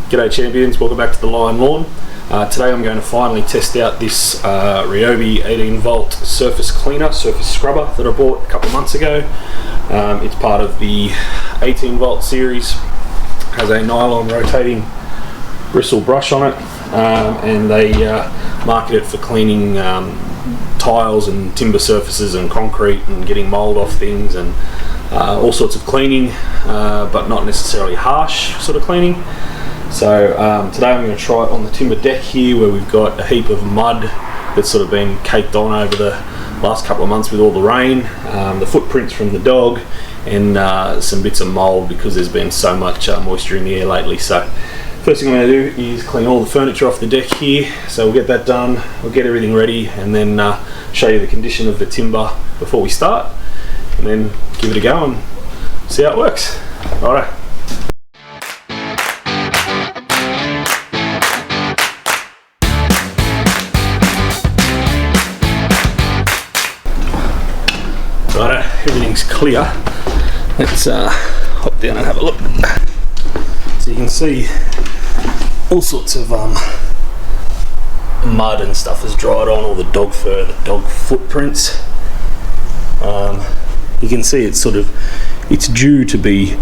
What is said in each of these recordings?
G'day champions, welcome back to the Lion Lawn. Today I'm going to finally test out this Ryobi 18 volt surface cleaner, surface scrubber that I bought a couple of months ago. It's part of the 18 volt series, has a nylon rotating bristle brush on it, and they market it for cleaning tiles and timber surfaces and concrete and getting mould off things and all sorts of cleaning, but not necessarily harsh sort of cleaning. So today I'm going to try it on the timber deck here, where we've got a heap of mud that's sort of been caked on over the last couple of months with all the rain, the footprints from the dog, and some bits of mould because there's been so much moisture in the air lately. So first thing I'm going to do is clean all the furniture off the deck here. So we'll get that done, we'll get everything ready, and then show you the condition of the timber before we start, and then give it a go and see how it works. Alright. Righto, everything's clear. Let's hop down and have a look. So you can see all sorts of mud and stuff has dried on, all the dog fur, the dog footprints. You can see it's due to be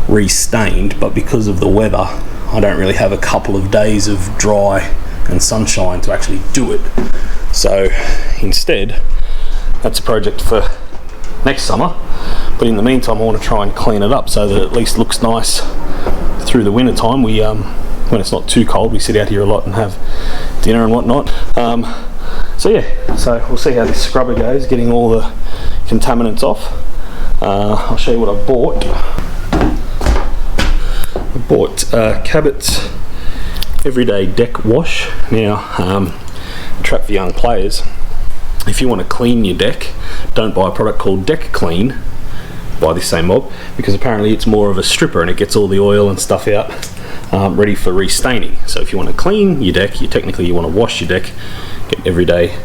re-stained, but because of the weather I don't really have a couple of days of dry and sunshine to actually do it. So instead, that's a project for next summer, but in the meantime I want to try and clean it up so that it at least looks nice through the winter time. We when it's not too cold, we sit out here a lot and have dinner and whatnot. So yeah, so we'll see how this scrubber goes, getting all the contaminants off. I'll show you what I bought. I bought Cabbots Everyday Deck Wash. Now, a trap for young players: if you want to clean your deck, don't buy a product called Deck Clean. Buy this same mob, because apparently it's more of a stripper and it gets all the oil and stuff out, ready for restaining. So if you want to clean your deck, you want to wash your deck, get Everyday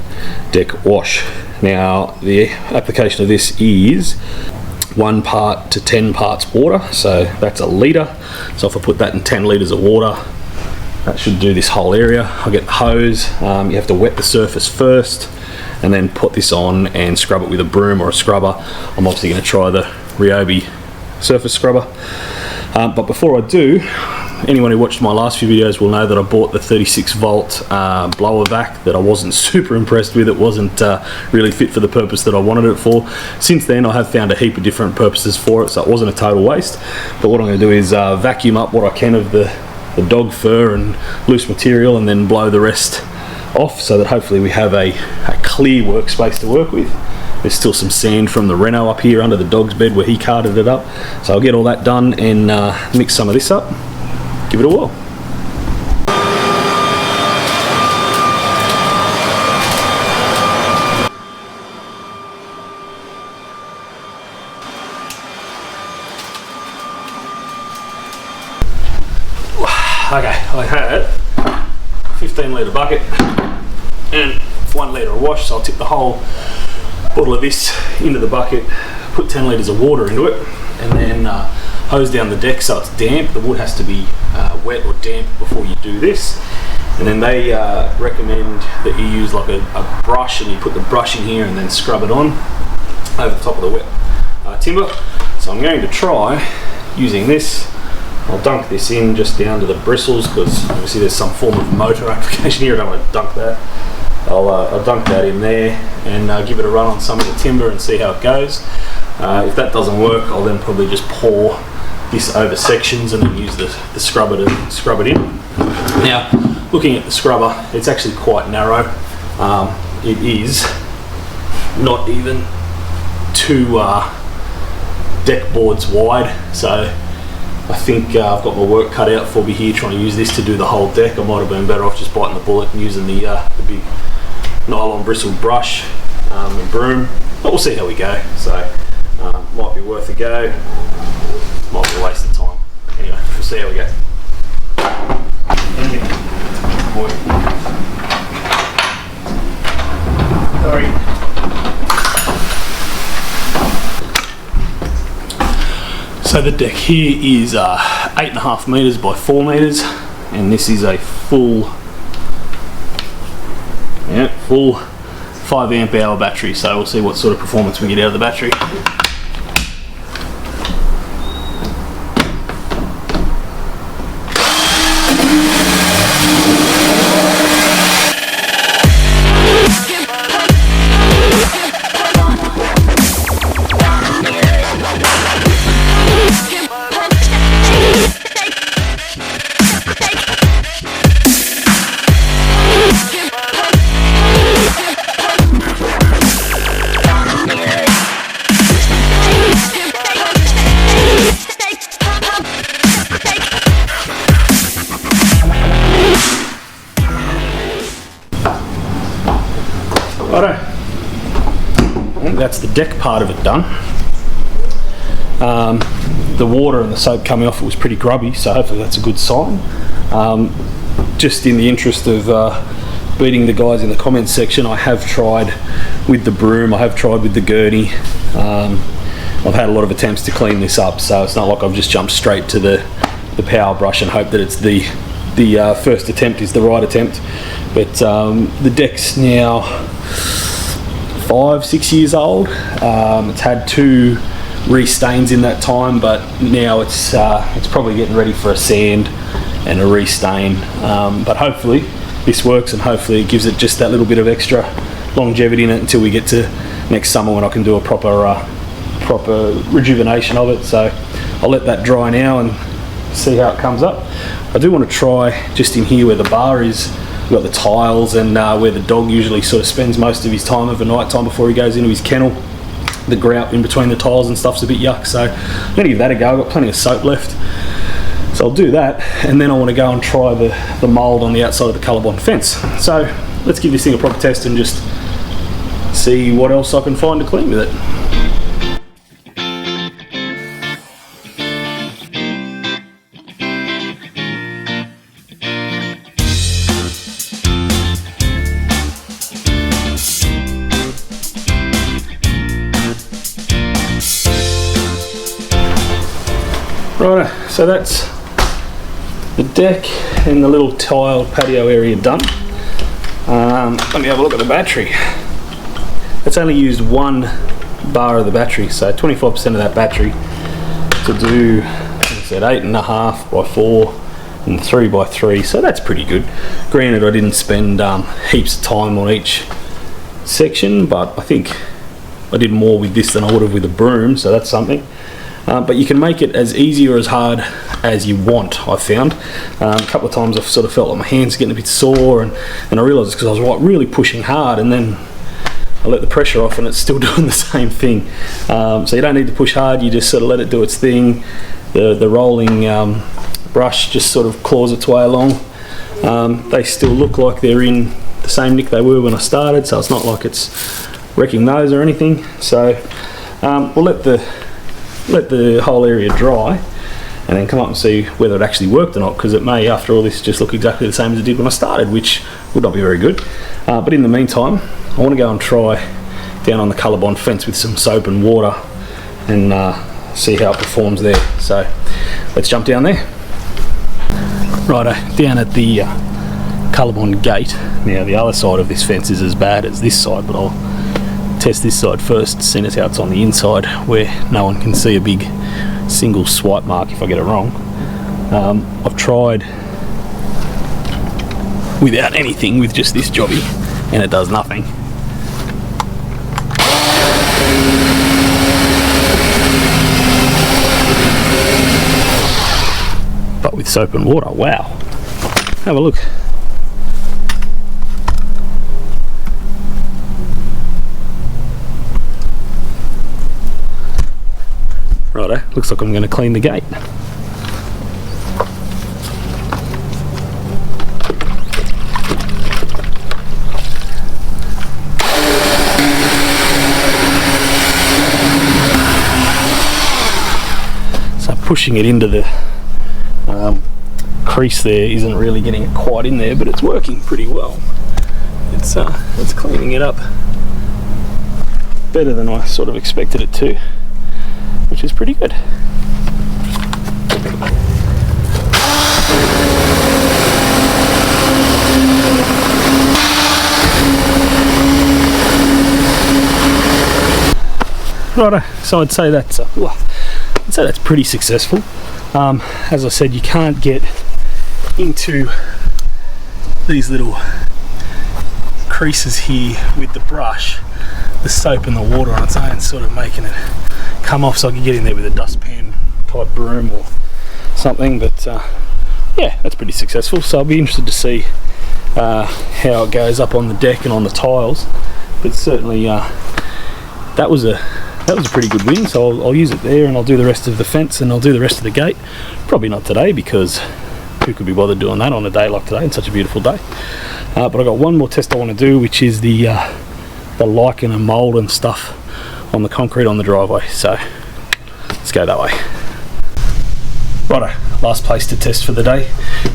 Deck Wash. Now the application of this is 1 part to 10 parts water, so that's a litre. So if I put that in 10 litres of water, that should do this whole area. I'll get the hose. You have to wet the surface first and then put this on and scrub it with a broom or a scrubber. I'm obviously going to try the Ryobi surface scrubber. But before I do, anyone who watched my last few videos will know that I bought the 36 volt blower vac that I wasn't super impressed with. It wasn't really fit for the purpose that I wanted it for. Since then I have found a heap of different purposes for it, so it wasn't a total waste. But what I'm going to do is vacuum up what I can of the dog fur and loose material, and then blow the rest off, so that hopefully we have a clear workspace to work with. There's still some sand from the reno up here under the dog's bed where he carted it up, so I'll get all that done and mix some of this up, give it a whirl. Okay, I had 15 litre bucket and 1 litre of wash, so I'll tip the whole bottle of this into the bucket, put 10 litres of water into it, and then hose down the deck so it's damp. The wood has to be wet or damp before you do this. And then they recommend that you use like a brush, and you put the brush in here and then scrub it on over the top of the wet timber. So I'm going to try using this. I'll dunk this in just down to the bristles, because obviously there's some form of motor application here. I don't want to dunk that. I'll dunk that in there and give it a run on some of the timber and see how it goes. If that doesn't work, I'll then probably just pour this over sections and then use the scrubber to scrub it in. Now, looking at the scrubber, it's actually quite narrow. It is not even 2 deck boards wide, so I think I've got my work cut out for me here trying to use this to do the whole deck. I might have been better off just biting the bullet and using the big nylon bristled brush and broom, but we'll see how we go. So might be worth a go, might be a waste of time. Anyway, we'll see how we go. Sorry. So the deck here is 8.5 metres by 4 metres. and this is a full 5 amp hour battery, so we'll see what sort of performance we get out of the battery. Righto, I think that's the deck part of it done. The water and the soap coming off it was pretty grubby, so hopefully that's a good sign. Just in the interest of beating the guys in the comments section, I have tried with the broom, I have tried with the gurney. I've had a lot of attempts to clean this up, so it's not like I've just jumped straight to the power brush and hope that it's the first attempt is the right attempt. But the deck's now 5-6 years old. It's had 2 restains in that time, but now it's probably getting ready for a sand and a restain. But hopefully this works, and hopefully it gives it just that little bit of extra longevity in it until we get to next summer when I can do a proper rejuvenation of it. So I'll let that dry now and see how it comes up. I do want to try just in here where the bar is. We've got the tiles and where the dog usually sort of spends most of his time of the night time before he goes into his kennel. The grout in between the tiles and stuff's a bit yuck, so I'm going to give that a go. I've got plenty of soap left, so I'll do that, and then I want to go and try the mould on the outside of the colorbond fence. So let's give this thing a proper test and just see what else I can find to clean with it. Right, so that's the deck and the little tiled patio area done. Let me have a look at the battery. It's only used 1 bar of the battery, so 25% of that battery to do, like I said, 8.5 by 4 and 3 by 3, so that's pretty good. Granted, I didn't spend heaps of time on each section, but I think I did more with this than I would have with a broom, so that's something. But you can make it as easy or as hard as you want, I've found. A couple of times I've sort of felt like my hands are getting a bit sore, and I realised it's because I was really pushing hard, and then I let the pressure off and it's still doing the same thing. So you don't need to push hard, you just sort of let it do its thing. The rolling brush just sort of claws its way along. They still look like they're in the same nick they were when I started, so it's not like it's wrecking those or anything. So we'll let the whole area dry and then come up and see whether it actually worked or not, because it may, after all this, just look exactly the same as it did when I started, which would not be very good. But in the meantime, I want to go and try down on the colorbond fence with some soap and water and see how it performs there. So let's jump down there. Righto, down at the colorbond gate. Now the other side of this fence is as bad as this side, but I'll test this side first, seeing as how it's on the inside where no one can see a big single swipe mark if I get it wrong. I've tried without anything with just this jobby and it does nothing. But with soap and water, wow. Have a look. Righto, looks like I'm going to clean the gate. So pushing it into the crease there isn't really getting it quite in there, but it's working pretty well. It's cleaning it up better than I sort of expected it to, which is pretty good. Righto, so I'd say that's pretty successful. As I said, you can't get into these little creases here with the brush, the soap and the water on its own, sort of making it come off, so I can get in there with a dustpan type broom or something. But yeah, that's pretty successful. So I'll be interested to see how it goes up on the deck and on the tiles. But certainly that was a pretty good win. So I'll use it there, and I'll do the rest of the fence, and I'll do the rest of the gate. Probably not today, because who could be bothered doing that on a day like today, and such a beautiful day. But I've got one more test I want to do, which is the lichen and mould and stuff on the concrete on the driveway. So let's go that way. Righto, last place to test for the day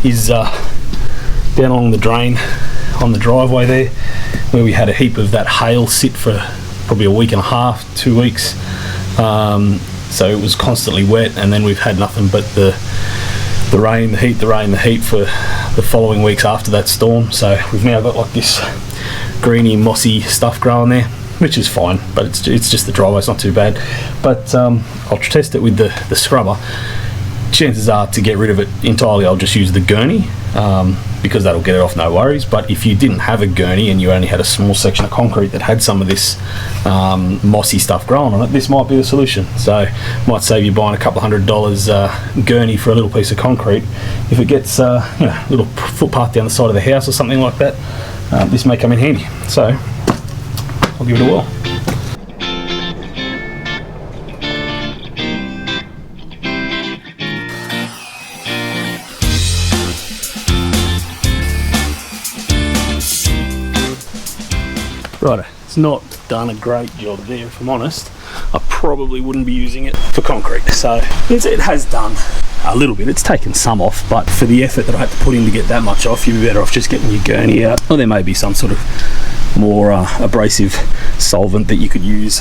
is down along the drain on the driveway there, where we had a heap of that hail sit for probably a week and a half, 2 weeks. So it was constantly wet, and then we've had nothing but the rain, the heat for the following weeks after that storm. So we've now got like this greeny, mossy stuff growing there, which is fine, but it's just the driveway, it's not too bad. But I'll test it with the scrubber. Chances are, to get rid of it entirely, I'll just use the gurney, because that'll get it off, no worries. But if you didn't have a gurney and you only had a small section of concrete that had some of this mossy stuff growing on it, this might be the solution. So might save you buying a couple $100 gurney for a little piece of concrete. If it gets a little footpath down the side of the house or something like that, this may come in handy. So I'll give it a whirl. Right, it's not done a great job there, if I'm honest. I probably wouldn't be using it for concrete. So it has done a little bit. It's taken some off, but for the effort that I had to put in to get that much off, you'd be better off just getting your gurney out. Or there may be some sort of more abrasive solvent that you could use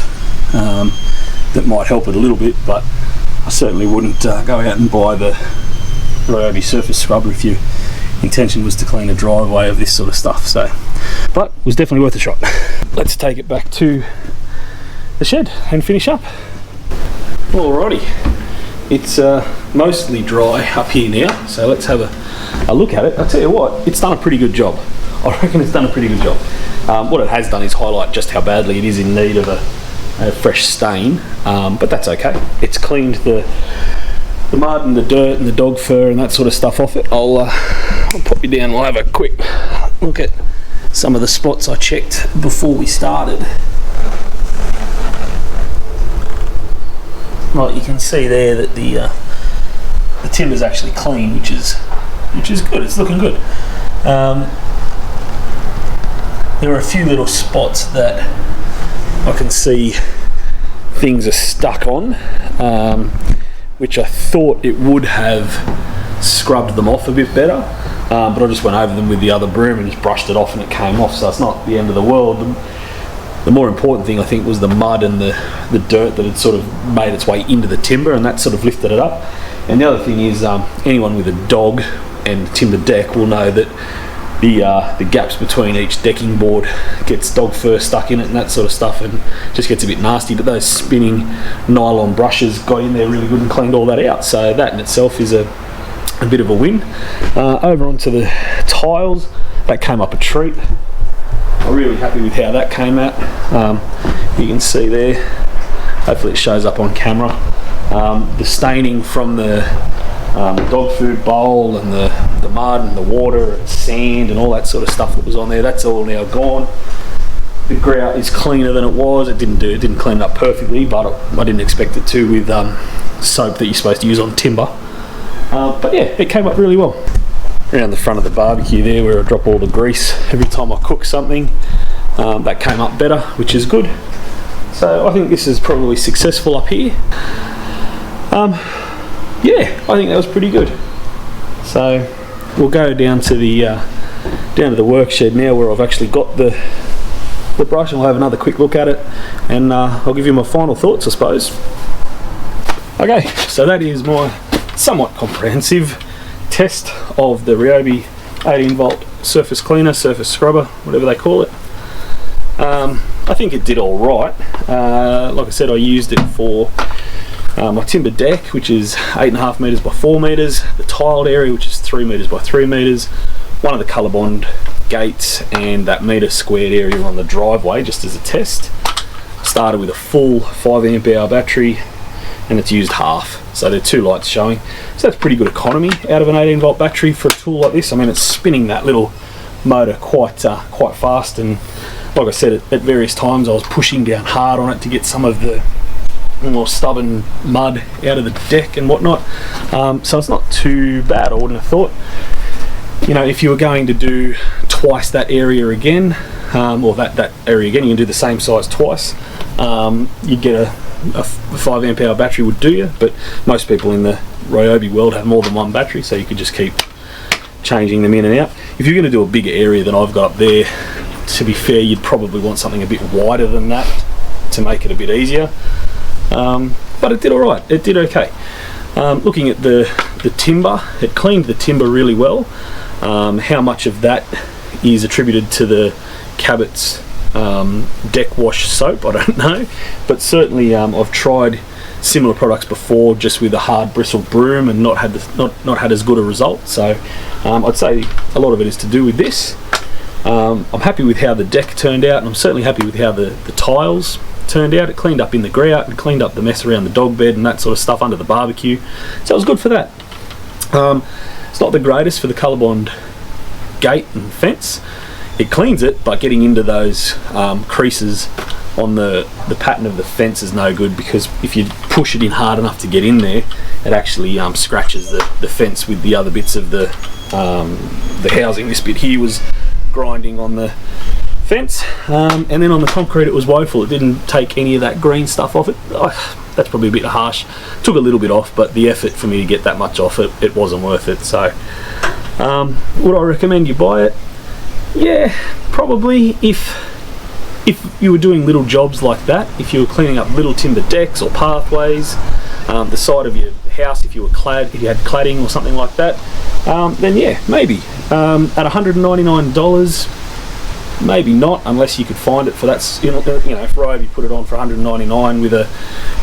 that might help it a little bit, but I certainly wouldn't go out and buy the Ryobi surface scrubber if your intention was to clean a driveway of this sort of stuff. So, but it was definitely worth a shot. Let's take it back to the shed and finish up. Alrighty, it's mostly dry up here now, so let's have a look at it. I'll tell you what, it's done a pretty good job. I reckon it's done a pretty good job. What it has done is highlight just how badly it is in need of a fresh stain, but that's okay. It's cleaned the mud and the dirt and the dog fur and that sort of stuff off it. I'll pop you down, we'll have a quick look at some of the spots I checked before we started. Right, you can see there that the timber's actually clean, which is good. It's looking good. There are a few little spots that I can see things are stuck on, which I thought it would have scrubbed them off a bit better, but I just went over them with the other broom and just brushed it off and it came off, so it's not the end of the world. The more important thing, I think, was the mud and the dirt that had sort of made its way into the timber, and that sort of lifted it up. And the other thing is, anyone with a dog and timber deck will know that the gaps between each decking board gets dog fur stuck in it and that sort of stuff, and just gets a bit nasty. But those spinning nylon brushes got in there really good and cleaned all that out, so that in itself is a bit of a win. Over onto the tiles, that came up a treat. I'm really happy with how that came out. You can see there, hopefully it shows up on camera, the staining from the dog food bowl and the mud and the water and sand and all that sort of stuff that was on there, that's all now gone. The grout is cleaner than it was. It didn't clean it up perfectly, but I didn't expect it to with soap that you're supposed to use on timber. But yeah, it came up really well. Around the front of the barbecue there, where I drop all the grease every time I cook something, that came up better, which is good. So I think this is probably successful up here. Yeah, I think that was pretty good. So we'll go down to the work shed now, where I've actually got the brush, and we'll have another quick look at it, and I'll give you my final thoughts, I suppose. Okay, so that is my somewhat comprehensive test of the Ryobi 18 volt surface cleaner, surface scrubber, whatever they call it. I think it did all right. Like I said, I used it for my timber deck, which is 8.5 metres by 4 metres, the tiled area, which is 3 metres by 3 metres, one of the Colorbond gates, and that metre squared area on the driveway, just as a test. Started with a full 5 amp hour battery, and it's used half, so there are 2 lights showing. So that's pretty good economy out of an 18 volt battery for a tool like this. I mean, it's spinning that little motor quite fast, and like I said, at various times I was pushing down hard on it to get some of the more stubborn mud out of the deck and whatnot. So it's not too bad, I wouldn't have thought. You know, if you were going to do twice that area again, or that area again, you can do the same size twice. You'd get a 5 amp hour battery would do you, but most people in the Ryobi world have more than one battery, so you could just keep changing them in and out. If you're going to do a bigger area than I've got up there, to be fair, you'd probably want something a bit wider than that to make it a bit easier. But it did alright, it did okay. Looking at the timber, it cleaned the timber really well. How much of that is attributed to the Cabbots Deck Wash soap, I don't know, but certainly I've tried similar products before just with a hard bristle broom and not had as good a result. So I'd say a lot of it is to do with this. I'm happy with how the deck turned out, and I'm certainly happy with how the tiles turned out. It cleaned up in the grout and cleaned up the mess around the dog bed and that sort of stuff under the barbecue, so it was good for that. It's not the greatest for the Colorbond gate and fence. It cleans it, but getting into those creases on the pattern of the fence is no good, because if you push it in hard enough to get in there, it actually scratches the fence with the other bits of the housing. This bit here was grinding on the fence, and then on the concrete it was woeful. It didn't take any of that green stuff off it. That's probably a bit harsh. Took a little bit off, but the effort for me to get that much off it wasn't worth it. So would I recommend you buy it? Yeah, probably. If you were doing little jobs like that, if you were cleaning up little timber decks or pathways, the side of your house, if you had cladding or something like that, then yeah, maybe. At $199, maybe not, unless you could find it for that. You know, if Ryobi put it on for $199 with a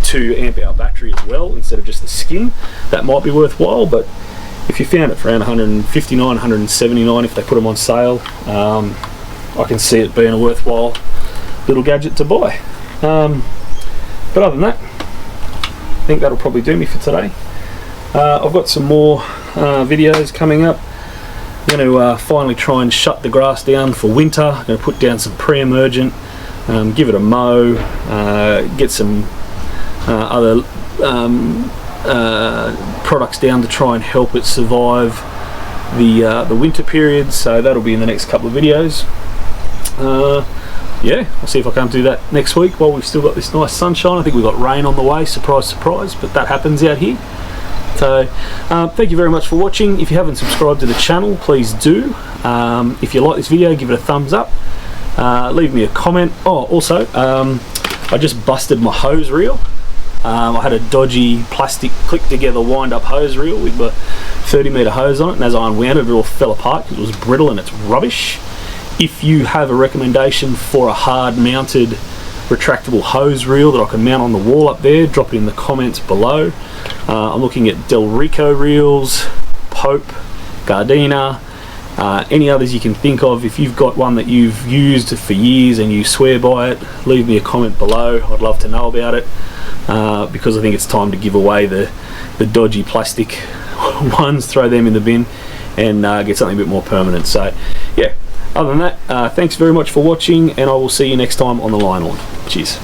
2 amp hour battery as well instead of just the skin, that might be worthwhile. But if you found it for around $159, $179 if they put them on sale, I can see it being a worthwhile little gadget to buy. But other than that, I think that'll probably do me for today. I've got some more videos coming up. I'm going to finally try and shut the grass down for winter. I'm going to put down some pre-emergent, give it a mow, get some other products down to try and help it survive the winter period. So that'll be in the next couple of videos. Yeah, I'll see if I can't do that next week while we've still got this nice sunshine. I think we've got rain on the way, surprise surprise, but that happens out here. So thank you very much for watching. If you haven't subscribed to the channel, please do. If you like this video, give it a thumbs up, leave me a comment. Oh, also I just busted my hose reel. I had a dodgy plastic click together wind up hose reel with a 30-metre hose on it, and as I unwound it, it all fell apart because it was brittle and it's rubbish. If you have a recommendation for a hard mounted retractable hose reel that I can mount on the wall up there, drop it in the comments below. I'm looking at Del Rico reels, Pope, Gardena, any others you can think of. If you've got one that you've used for years and you swear by it, leave me a comment below. I'd love to know about it, because I think it's time to give away the dodgy plastic ones, throw them in the bin and get something a bit more permanent. So yeah, other than that, thanks very much for watching, and I will see you next time on the Line On. Cheers.